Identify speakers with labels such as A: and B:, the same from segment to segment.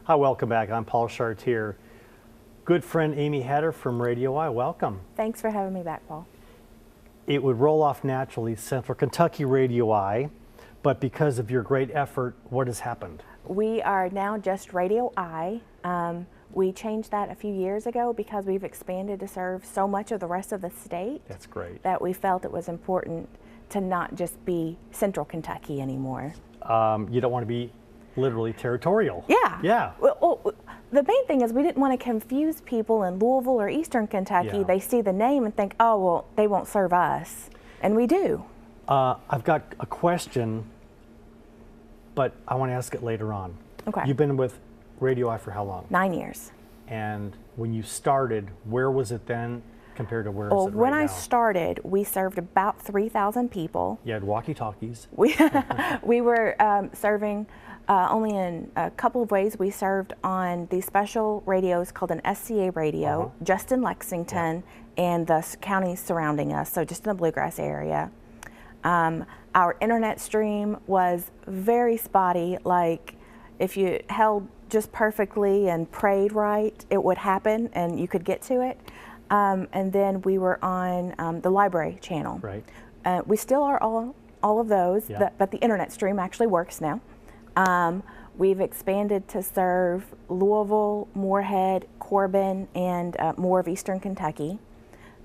A: Hi, welcome back. I'm Paul Chartier. Good friend Amy Hatter from Radio I, welcome.
B: Thanks for having me back, Paul.
A: It would roll off naturally, Central Kentucky Radio I, but because of your great effort, what has happened?
B: We are now just Radio I. We changed that a few years ago because we've expanded to serve so much of the rest of the state.
A: That's great.
B: That we felt it was important to not just be Central Kentucky anymore.
A: You don't want to be literally territorial.
B: Yeah.
A: Yeah.
B: Well, the main thing is we didn't want to confuse people in Louisville or Eastern Kentucky.
A: Yeah.
B: They see the name and think, oh, well, they won't serve us. And we do.
A: I've got a question, but I want to ask it later on.
B: Okay.
A: You've been with Radio I for how long?
B: 9 years.
A: And when you started, where was it then compared to where is it right
B: When
A: now?
B: I started, we served about 3,000 people.
A: You had walkie-talkies.
B: We were serving only in a couple of ways. We served on these special radios called an SCA radio, just in Lexington and the counties surrounding us, so just in the Bluegrass area. Our internet stream was very spotty, like if you held just perfectly and prayed right, it would happen and you could get to it. And then we were on the library channel.
A: Right.
B: We still are all of those,
A: Yeah.
B: but the internet stream actually works now. We've expanded to serve Louisville, Moorhead, Corbin, and more of Eastern Kentucky.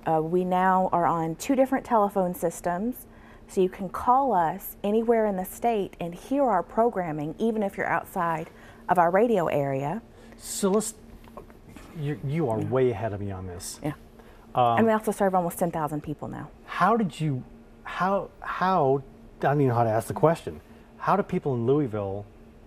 B: We now are on 2 different telephone systems, so you can call us anywhere in the state and hear our programming, even if you're outside of our radio area.
A: So you are way ahead of me on this.
B: Yeah. And we also serve almost 10,000 people now.
A: How did you, how, I don't even know how to ask the question. How do people in Louisville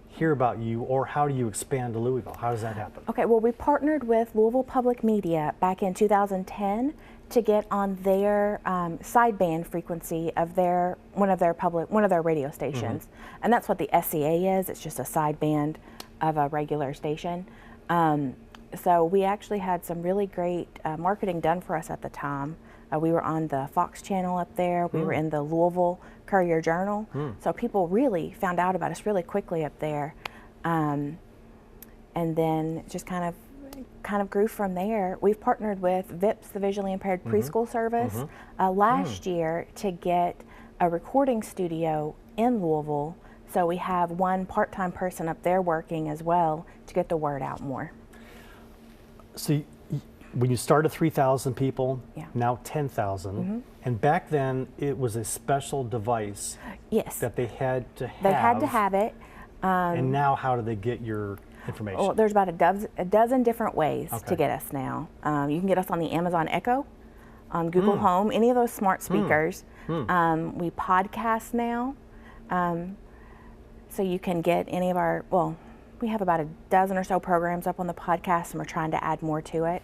A: hear about you, or how do you expand to Louisville? How does that happen?
B: Okay, well, we partnered with Louisville Public Media back in 2010 to get on their sideband frequency of one of their radio stations, and that's what the SCA is. It's just a sideband of a regular station. So we actually had some really great marketing done for us at the time. We were on the Fox channel up there. We were in the Louisville Courier Journal. So people really found out about us really quickly up there. And then just kind of grew from there. We've partnered with VIPS, the Visually Impaired Preschool Service, last year to get a recording studio in Louisville. So we have one part-time person up there working as well to get the word out more.
A: So when you started 3,000 people,
B: Yeah.
A: now 10,000, and back then it was a special device
B: Yes,
A: that they had to have.
B: they had to have it.
A: And now how do they get your information?
B: Well, there's about a dozen different ways
A: Okay.
B: to get us now. You can get us on the Amazon Echo, on Google Home, any of those smart speakers. We podcast now, so you can get any of our, well, we have about a dozen or so programs up on the podcast, and we're trying to add more to it.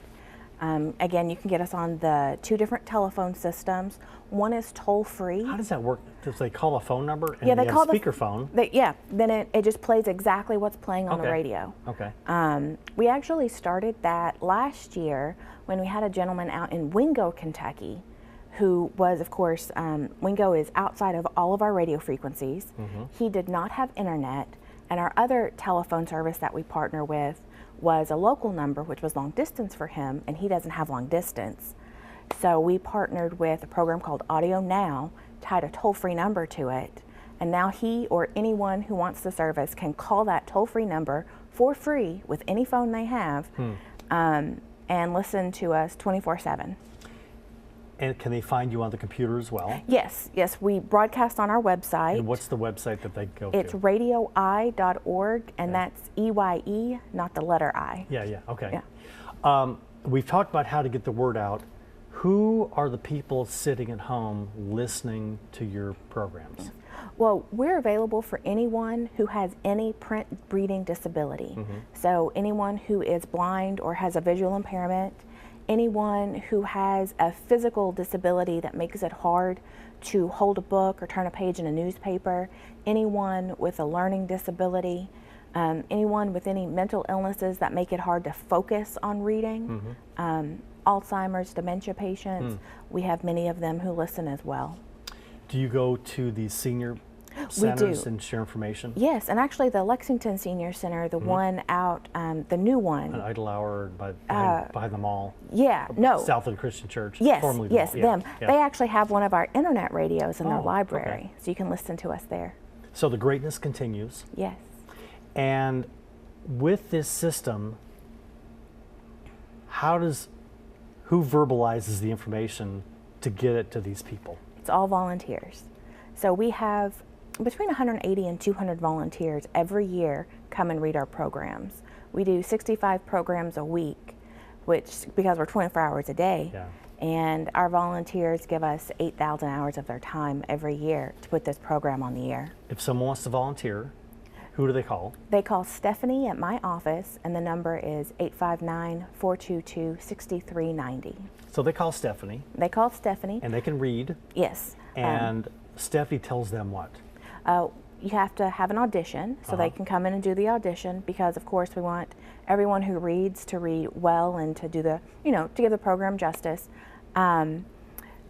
B: Again, you can get us on the 2 different telephone systems. One is toll free.
A: How does that work? Does they call a phone number and
B: Yeah, they
A: have
B: call
A: speakerphone?
B: Then it just plays exactly what's playing on the
A: Okay.
B: radio.
A: Okay.
B: We actually started that last year when we had a gentleman out in Wingo, Kentucky, who was, of course, Wingo is outside of all of our radio frequencies. He did not have internet, and our other telephone service that we partner with was a local number, which was long distance for him, and he doesn't have long distance. So we partnered with a program called Audio Now, tied a toll-free number to it, and now he or anyone who wants the service can call that toll-free number for free with any phone they have, and listen to us 24/7.
A: And can they find you on the computer as well?
B: Yes, we broadcast on our website.
A: And what's the website that they go
B: It's
A: to?
B: radioi.org, and that's EYE, not the letter I.
A: Yeah, okay.
B: Yeah.
A: We've talked about how to get the word out. Who are the people sitting at home listening to your programs?
B: Well, we're available for anyone who has any print reading disability. So anyone who is blind or has a visual impairment, anyone who has a physical disability that makes it hard to hold a book or turn a page in a newspaper, anyone with a learning disability, anyone with any mental illnesses that make it hard to focus on reading, Alzheimer's, dementia patients, we have many of them who listen as well.
A: Do you go to the senior centers
B: do.
A: and share information?
B: Yes, and actually the Lexington Senior Center, the one out, the new one.
A: An idle hour behind the mall,
B: Yeah, no.
A: south of the Christian Church.
B: Yes,
A: formerly the
B: yes,
A: mall. Yeah,
B: them.
A: yeah.
B: They actually have one of our internet radios in their
A: Oh,
B: library,
A: okay.
B: so you can listen to us there.
A: So the greatness continues.
B: Yes.
A: And with this system, who verbalizes the information to get it to these people?
B: It's all volunteers. So we have between 180 and 200 volunteers every year come and read our programs. We do 65 programs a week, which, because we're 24 hours a day,
A: Yeah.
B: and our volunteers give us 8,000 hours of their time every year to put this program on the air.
A: If someone wants to volunteer, who do they call?
B: They call Stephanie at my office, and the number is 859-422-6390.
A: So they call Stephanie,
B: They call Stephanie.
A: and they can read,
B: Yes.
A: and Stephanie tells them what?
B: You have to have an audition, so they can come in and do the audition, because of course we want everyone who reads to read well and to do to give the program justice. And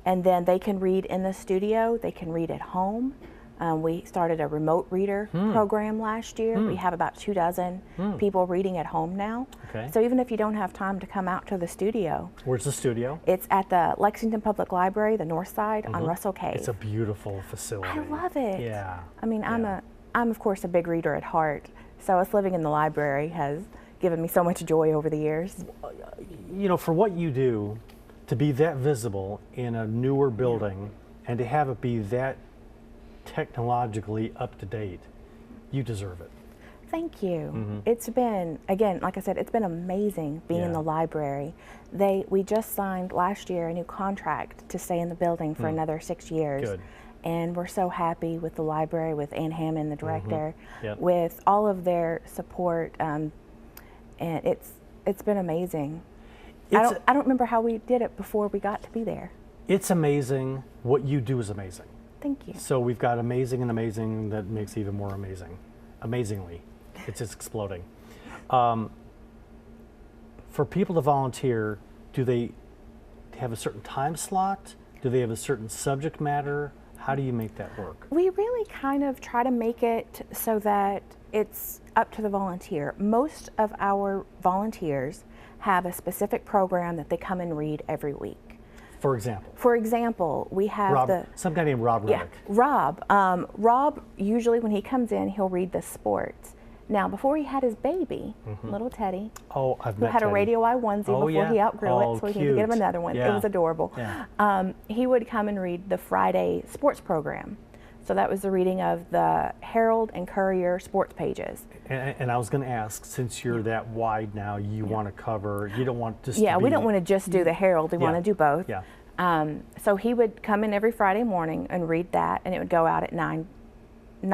B: then they can read in the studio, they can read at home. We started a remote reader program last year. We have about 24 people reading at home now.
A: Okay.
B: So even if you don't have time to come out to the studio,
A: Where's the studio?
B: it's at the Lexington Public Library, the north side on Russell Cave.
A: It's a beautiful facility.
B: I love it.
A: Yeah.
B: I mean,
A: Yeah.
B: I'm of course a big reader at heart. So us living in the library has given me so much joy over the years.
A: For what you do, to be that visible in a newer building and to have it be that technologically up to date, you deserve it.
B: Thank you. It's been, again, like I said, it's been amazing being in
A: Yeah.
B: the library. We just signed last year a new contract to stay in the building for another 6 years.
A: Good.
B: And we're so happy with the library, with Ann Hammond, the director,
A: Yep.
B: with all of their support. And it's been amazing. I don't remember how we did it before we got to be there.
A: It's amazing. What you do is amazing.
B: Thank you.
A: So we've got amazing and amazing that makes even more amazing. Amazingly. It's just exploding. For people to volunteer, do they have a certain time slot? Do they have a certain subject matter? How do you make that work?
B: We really kind of try to make it so that it's up to the volunteer. Most of our volunteers have a specific program that they come and read every week.
A: For example,
B: For example, we have
A: some guy named Rob
B: yeah,
A: Reddick.
B: Rob. Rob, usually when he comes in, he'll read the sports. Now, before he had his baby, little Teddy,
A: Oh, I've
B: who
A: met
B: had a
A: Teddy.
B: Radio Eye onesie
A: Oh,
B: before he
A: yeah.
B: outgrew
A: Oh,
B: it, so we had to get him
A: cute.
B: another one. It
A: Yeah.
B: was adorable.
A: Yeah.
B: He would come and read the Friday sports program. So that was the reading of the Herald and Courier sports pages.
A: And I was going to ask, since you're that wide now, you want to cover, you don't want just
B: Yeah,
A: to be,
B: we don't want to just do the Herald. We want to do both.
A: Yeah.
B: So he would come in every Friday morning and read that, and it would go out at 9:30
A: So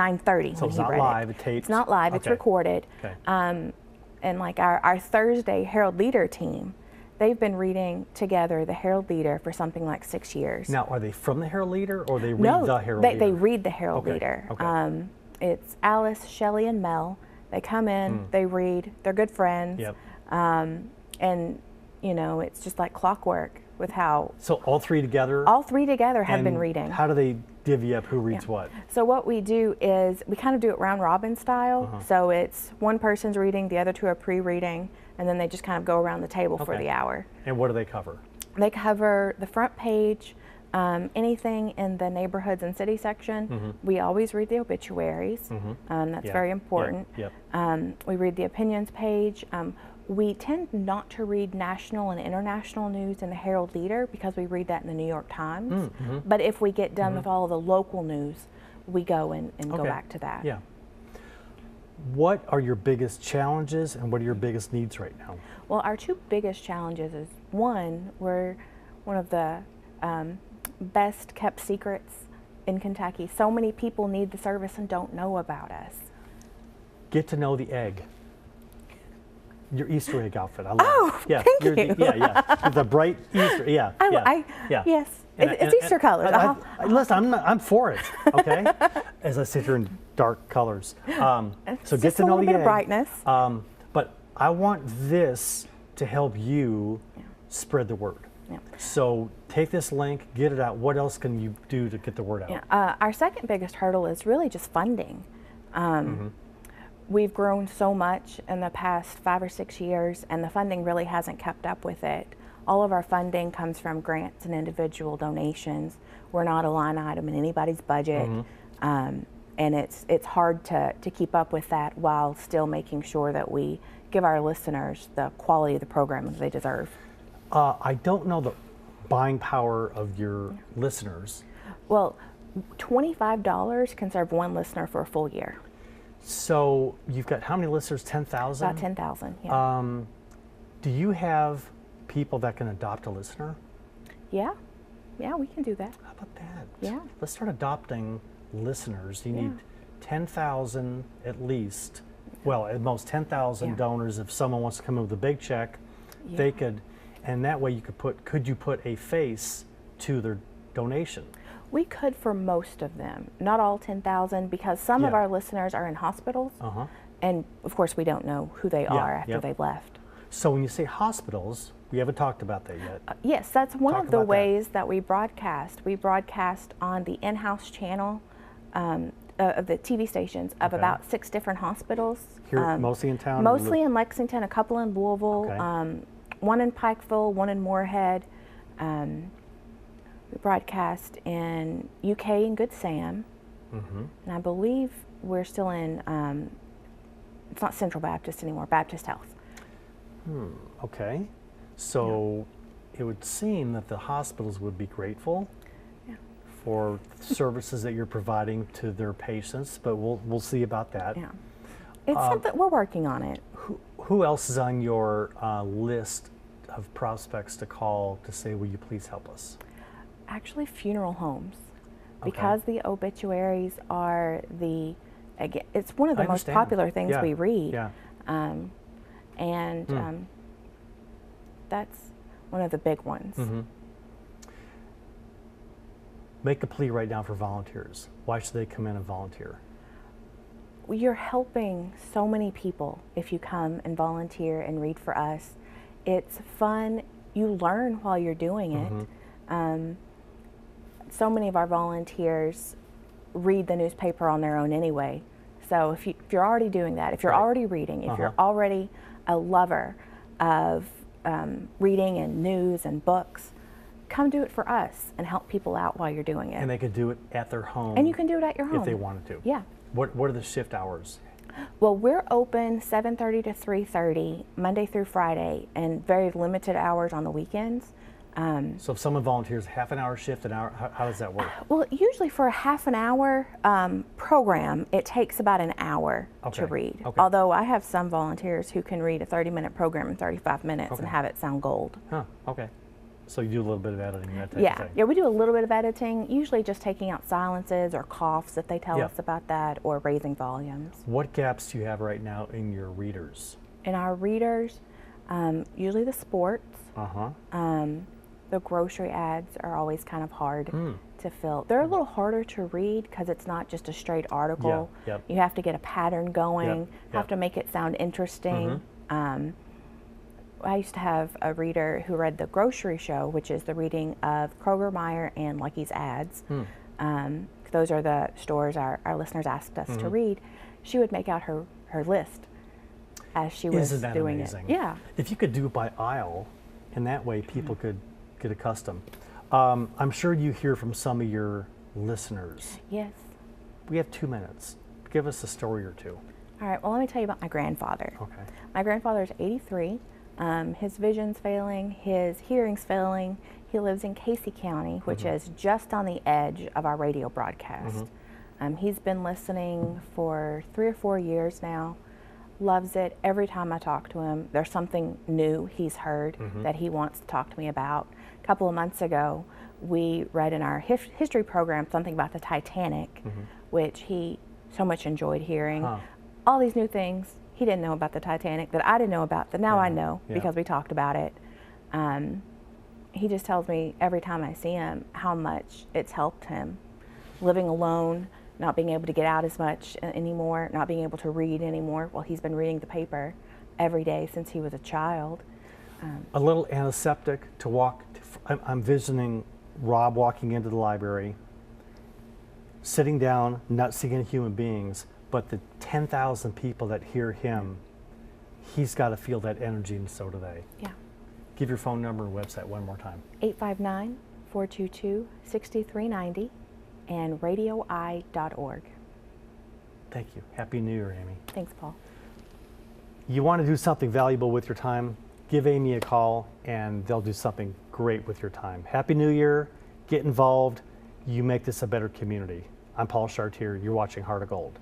B: when
A: it's
B: he
A: not
B: read
A: live,
B: it.
A: it tapes?
B: It's not live. It's
A: Okay.
B: recorded.
A: Okay.
B: And like our Thursday Herald Leader team, they've been reading together the Herald Leader for something like 6 years.
A: Now, are they from the Herald Leader or they read
B: No,
A: the Herald
B: they
A: Leader?
B: read the Herald
A: Okay,
B: Leader.
A: okay.
B: It's Alice, Shelley, and Mel. They come in, they read. They're good friends.
A: Yep.
B: And it's just like clockwork with how
A: So all three together?
B: all three together have been
A: and
B: reading.
A: How do they divvy up who reads what?
B: So what we do is we kind of do it round robin style. So it's one person's reading, the other two are pre-reading, and then they just kind of go around the table for
A: Okay.
B: the hour.
A: And what do they cover?
B: They cover the front page, anything in the neighborhoods and city section. We always read the obituaries. That's
A: Yeah,
B: very
A: yeah,
B: important.
A: yep.
B: We read the opinions page. We tend not to read national and international news in the Herald Leader because we read that in the New York Times. But if we get done with all of the local news, we go and go
A: Okay.
B: back to that.
A: Yeah. What are your biggest challenges and what are your biggest needs right now?
B: Well, our two biggest challenges is one, we're one of the best kept secrets in Kentucky. So many people need the service and don't know about us.
A: Get to know the egg. Your Easter egg outfit. I love
B: Oh,
A: it. Yeah,
B: thank
A: you're
B: you.
A: The bright Easter. Yeah. Yeah.
B: Yes,
A: And
B: it's Easter colors.
A: Listen, I'm for it. Okay. As I sit here in dark colors. So
B: It's
A: get
B: just
A: to
B: a
A: know
B: little
A: the
B: bit
A: egg.
B: of brightness.
A: But I want this to help you spread the word.
B: Yeah.
A: So take this link, get it out. What else can you do to get the word out?
B: Yeah. Our second biggest hurdle is really just funding. We've grown so much in the past 5 or 6 years, and the funding really hasn't kept up with it. All of our funding comes from grants and individual donations. We're not a line item in anybody's budget, and it's hard to keep up with that while still making sure that we give our listeners the quality of the programming they deserve.
A: I don't know the buying power of your listeners.
B: Well, $25 can serve one listener for a full year.
A: So you've got how many listeners? 10,000?
B: About 10,000, yeah.
A: Do you have people that can adopt a listener?
B: Yeah, we can do that.
A: How about that?
B: Yeah.
A: Let's start adopting listeners. You need 10,000 at least. Well, at most 10,000 donors. If someone wants to come in with a big check, they could, and that way could you put a face to their donation?
B: We could for most of them, not all 10,000, because some of our listeners are in hospitals, and of course we don't know who they are after they left.
A: So when you say hospitals, we haven't talked about that yet.
B: Yes, that's one
A: Talk
B: of the
A: about that.
B: ways that we broadcast. We broadcast on the in-house channel of the TV stations of about 6 different hospitals.
A: Here, mostly in town?
B: Mostly in Lexington, a couple in Louisville, one in Pikeville, one in Moorhead. We broadcast in UK in Good Sam, and I believe we're still in, it's not Central Baptist anymore, Baptist Health.
A: Okay. So it would seem that the hospitals would be grateful for services that you're providing to their patients, but we'll see about that.
B: Yeah. It's something, we're working on it.
A: Who else is on your list of prospects to call to say, will you please help us?
B: Actually, funeral homes, because the obituaries are it's one of the most popular things we read.
A: Yeah.
B: That's one of the big ones.
A: Make a plea right now for volunteers. Why should they come in and volunteer?
B: You're helping so many people if you come and volunteer and read for us. It's fun. You learn while you're doing it. So many of our volunteers read the newspaper on their own anyway. So if you're already doing that, if you're already reading, if you're already a lover of reading and news and books, come do it for us and help people out while you're doing it.
A: And they could do it at their home.
B: And you can do it at your home
A: if they wanted to.
B: Yeah.
A: What are the shift hours?
B: Well, we're open 7:30 to 3:30 Monday through Friday, and very limited hours on the weekends.
A: So if someone volunteers half an hour shift, an hour, how does that work?
B: Well, usually for a half an hour program, it takes about an hour to read. Although I have some volunteers who can read a 30-minute program in 35 minutes and have it sound gold.
A: Okay. So you do a little bit of editing, that type of thing.
B: Yeah, we do a little bit of editing, usually just taking out silences or coughs if they tell us about that, or raising volumes.
A: What gaps do you have right now in your readers?
B: In our readers, usually the sports. The grocery ads are always kind of hard to fill. They're a little harder to read because it's not just a straight article. You have to get a pattern going, have to make it sound interesting. I used to have a reader who read the grocery show, which is the reading of Kroger, Meyer, and Lucky's ads. Those are the stores our listeners asked us to read. She would make out her list as she was
A: Isn't that
B: doing
A: amazing?
B: it. Yeah.
A: If you could do it by aisle, and that way people could get accustomed. I'm sure you hear from some of your listeners.
B: Yes.
A: We have 2 minutes. Give us a story or two.
B: All right, well, let me tell you about my grandfather.
A: Okay.
B: My grandfather is 83. His vision's failing, his hearing's failing. He lives in Casey County, which is just on the edge of our radio broadcast. He's been listening for 3 or 4 years now. Loves it. Every time I talk to him, there's something new he's heard that he wants to talk to me about. A couple of months ago, we read in our history program something about the Titanic, which he so much enjoyed hearing. All these new things he didn't know about the Titanic that I didn't know about, that now I know because we talked about it. He just tells me every time I see him how much it's helped him. Living alone, not being able to get out as much anymore, not being able to read anymore. Well, he's been reading the paper every day since he was a child.
A: A little antiseptic to walk. I'm visiting Rob walking into the library, sitting down, not seeing human beings, but the 10,000 people that hear him, he's got to feel that energy, and so do they.
B: Yeah.
A: Give your phone number and website one more time.
B: 859-422-6390 and radioi.org.
A: Thank you. Happy New Year, Amy.
B: Thanks, Paul.
A: You want to do something valuable with your time? Give Amy a call and they'll do something great with your time. Happy New Year. Get involved. You make this a better community. I'm Paul Chartier. You're watching Heart of Gold.